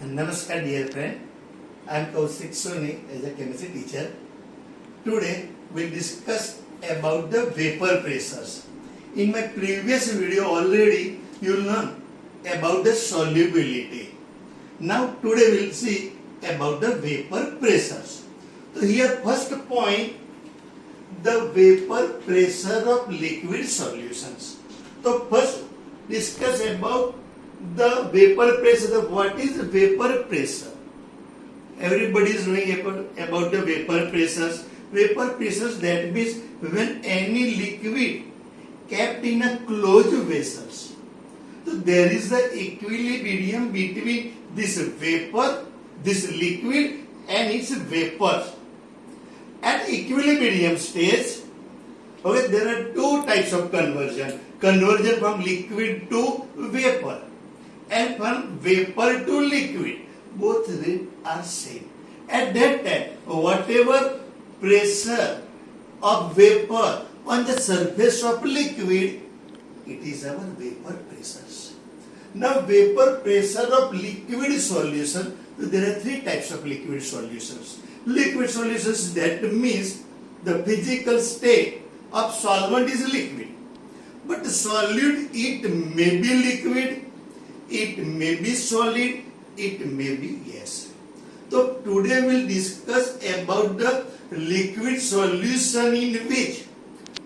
Namaskar dear friend, I am Kaushik Soni as a chemistry teacher. Today we will discuss about the vapor pressures. In my previous video already you learned about the solubility. Now today we will see about the vapor pressures. So here first point, the vapor pressure of liquid solutions. So first discuss about the vapor pressure. What is vapor pressure? Everybody is knowing about the vapor pressures. Vapor pressures, that means when any liquid kept in a closed vessels. So there is the equilibrium between this vapor, this liquid and its vapor. At equilibrium stage, okay, there are two types of conversion. Conversion from liquid to vapor and from vapor to liquid. Both rate are same. At that time, whatever pressure of vapor on the surface of liquid, it is our vapor pressures. Now vapor pressure of liquid solution, there are three types of liquid solutions. Liquid solutions, that means the physical state of solvent is liquid. But solid, it may be liquid, it may be solid, it may be gas. So today we will discuss about the liquid solution in which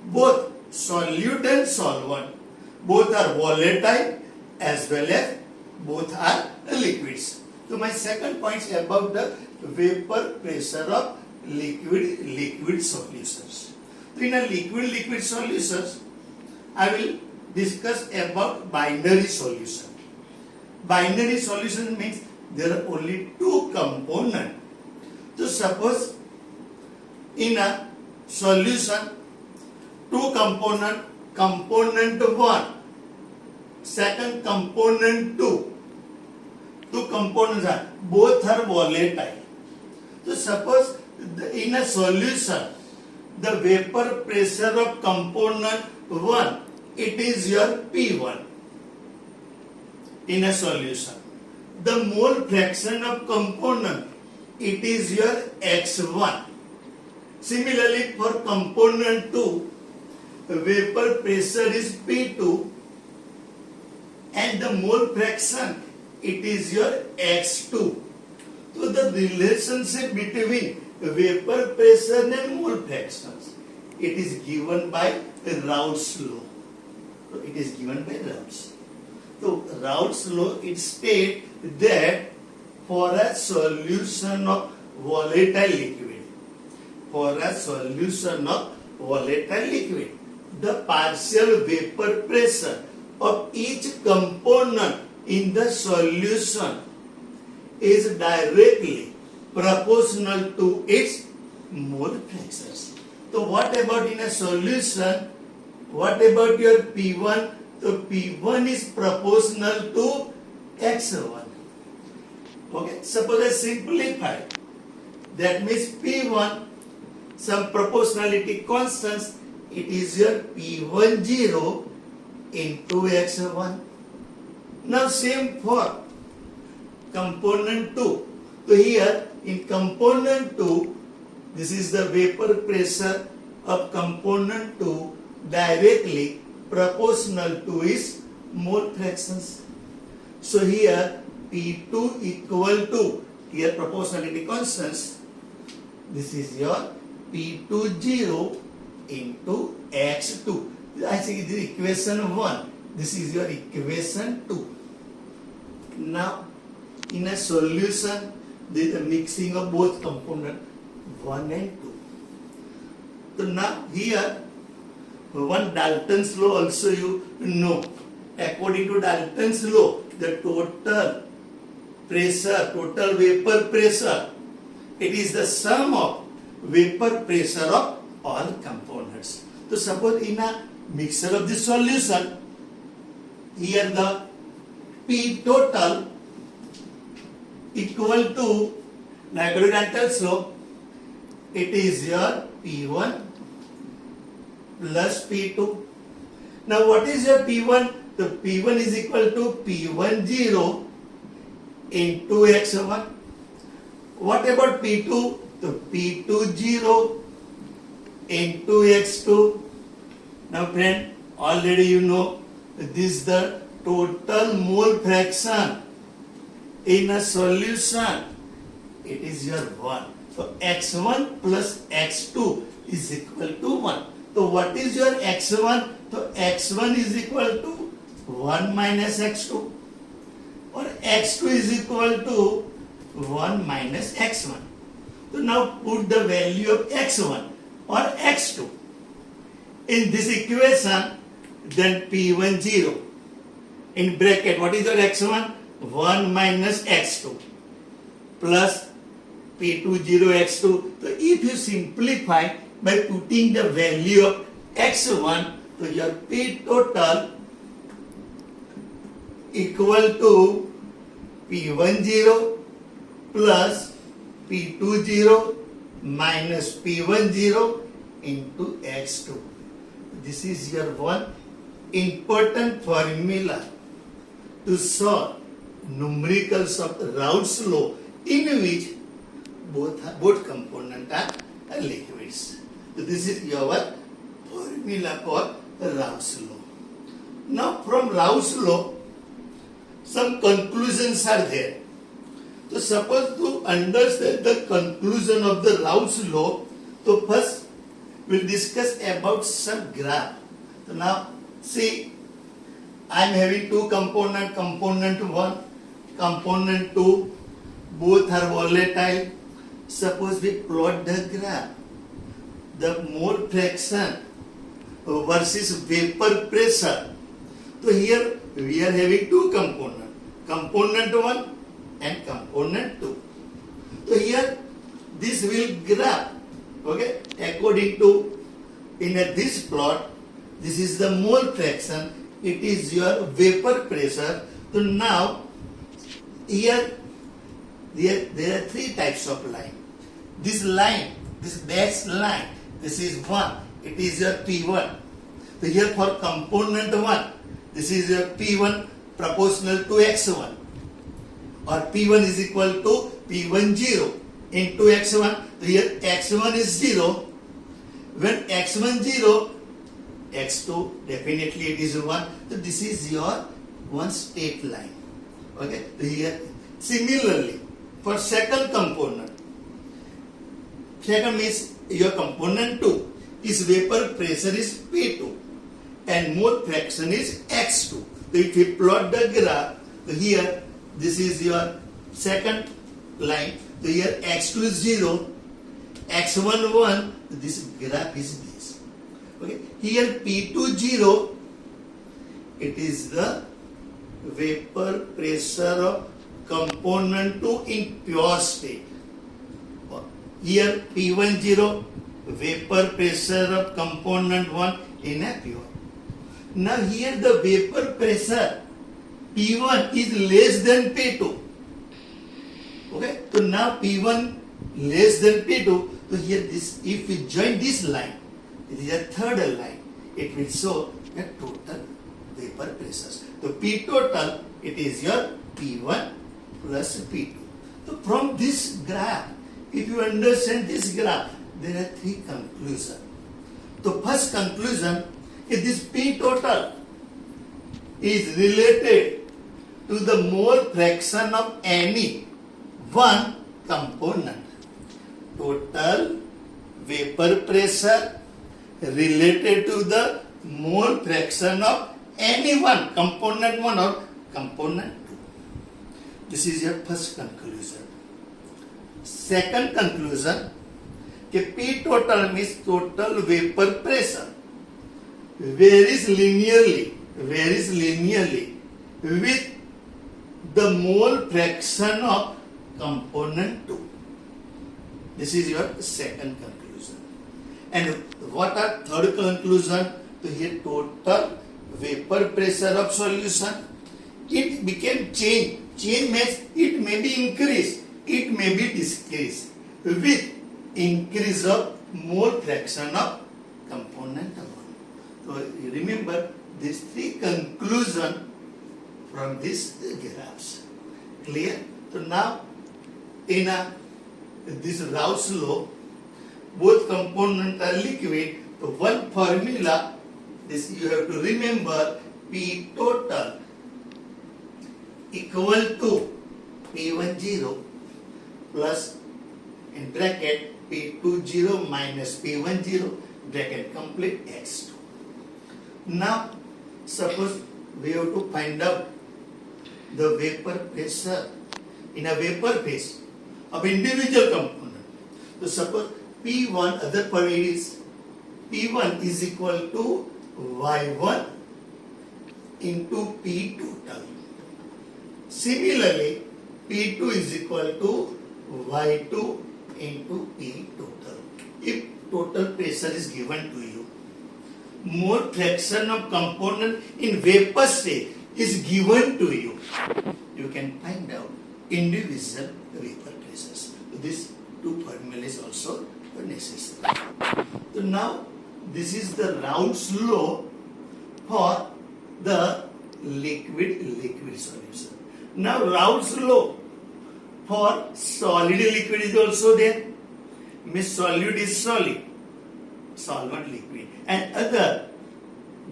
both solute and solvent, both are volatile as well as both are liquids. So my second point is about the vapor pressure of liquid solutions. So in a liquid solutions, I will discuss about binary solution. Binary solution means there are only two components. So suppose in a solution, two component, component 1, second component 2. Two components are, both are volatile. So suppose in a solution, the vapor pressure of component 1, it is your P1 in a solution. The mole fraction of component, it is your X1. Similarly, for component 2, vapor pressure is P2 and the mole fraction, it is your X2. So the relationship between vapor pressure and mole fractions, it is given by Raoult's law. So it is given by Raoult's. So Raoult's law, it states that for a solution of volatile liquid, the partial vapor pressure of each component in the solution is directly proportional to its mole fractions. So what about in a solution? What about your P1? So P1 is proportional to X1. Okay, suppose I simplify. That means P1, some proportionality constants, it is your P10 into X1. Now same for component 2. So here in component 2, this is the vapor pressure of component 2 directly proportional to its mole fractions. So here P2 equal to, here proportionality constants, this is your P20 into X2. I think this is equation 1. This is your equation 2. Now in a solution, there is a mixing of both components 1 and 2. So now here one Dalton's law also you know. According to Dalton's law, the total pressure, total vapor pressure, it is the sum of vapor pressure of all components. So suppose in a mixture of this solution, here the P total equal to, according to Dalton's law, it is your P1 plus P2. Now what is your P1? The P1 is equal to P10 into x1. What about P2? So P2 0 into x2. Now friend, already you know this is the total mole fraction in a solution. It is your 1. So x1 plus x2 is equal to 1. So what is your x1? So x1 is equal to 1 minus x2, or x2 is equal to 1 minus x1. So now put the value of x1 or x2 in this equation, then P1 0 in bracket. What is your x1? 1 minus x2 plus P2 0 x2. So if you simplify by putting the value of x1, so your P total equal to P1 0 plus P2 0 minus P1 0 into x2. This is your one important formula to solve numericals of Raoult's law, in which both components are liquids. So this is your formula for Raoult's law. Now from Raoult's law, some conclusions are there. So suppose to understand the conclusion of the Raoult's law, so first we'll discuss about some graph. So now see, I am having two components, component 1, component 2, both are volatile. Suppose we plot the graph, the mole fraction versus vapor pressure. So here we are having two components, component 1 and component 2. So here this will graph, okay, according to this plot. This is the mole fraction, it is your vapor pressure. So now here there are three types of line. This line, this dashed line, this is 1, it is your P1. So here for component 1, this is your P1 proportional to x1, or P1 is equal to P1 0 into x1. So here x1 is 0. When x1 0, x2 definitely it is 1. So this is your one straight line. Okay. So here similarly for second component, second means your component 2 is vapor pressure is P2 and mole fraction is x2. So if we plot the graph, so here this is your second line. So here x2 is 0, x1 1, this graph is this. Okay. Here P2 0, it is the vapor pressure of component 2 in pure state. Here P1 0, vapor pressure of component 1 in a pure. Now here the vapor pressure P1 is less than P2. Okay, so now P1 less than P2. So here this, if we join this line, it is a third line. It will show the total vapor pressures. So P total, it is your P1 plus P2. So from this graph, if you understand this graph, there are three conclusions. The first conclusion is this P total is related to the mole fraction of any one component. Total vapor pressure related to the mole fraction of any one, component 1 or component 2. This is your first conclusion. Second conclusion, P total means total vapor pressure varies linearly with the mole fraction of component 2. This is your second conclusion. And what are third conclusion? So here total vapor pressure of solution, it became change. Change means it may be increased, it may be decreased with increase of mole fraction of component 1. So remember these three conclusions from these graphs. Clear? So now in this Raoult's law, both components are liquid. So one formula, this you have to remember, P total equal to P10 plus in bracket P20 minus P10 bracket complete X2. Now suppose we have to find out the vapor pressure in a vapor phase of individual component. So suppose P1, other parameter is P1 is equal to Y1 into P total. Similarly, P2 is equal to Y2 into P total. If total pressure is given to you, more fraction of component in vapor state is given to you, you can find out individual vapor pressures. So these two formulas also are necessary. So now this is the Raoult's law for the liquid solution. Now Raoult's law for solid liquid is also there. Means solid is solid, solvent liquid, and other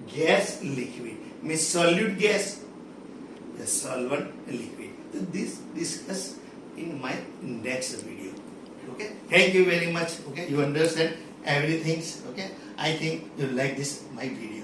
gas liquid means solute gas, the solvent liquid. So this discuss in my next video. Okay, thank you very much. Okay, you understand everything. Okay, I think you like this my video.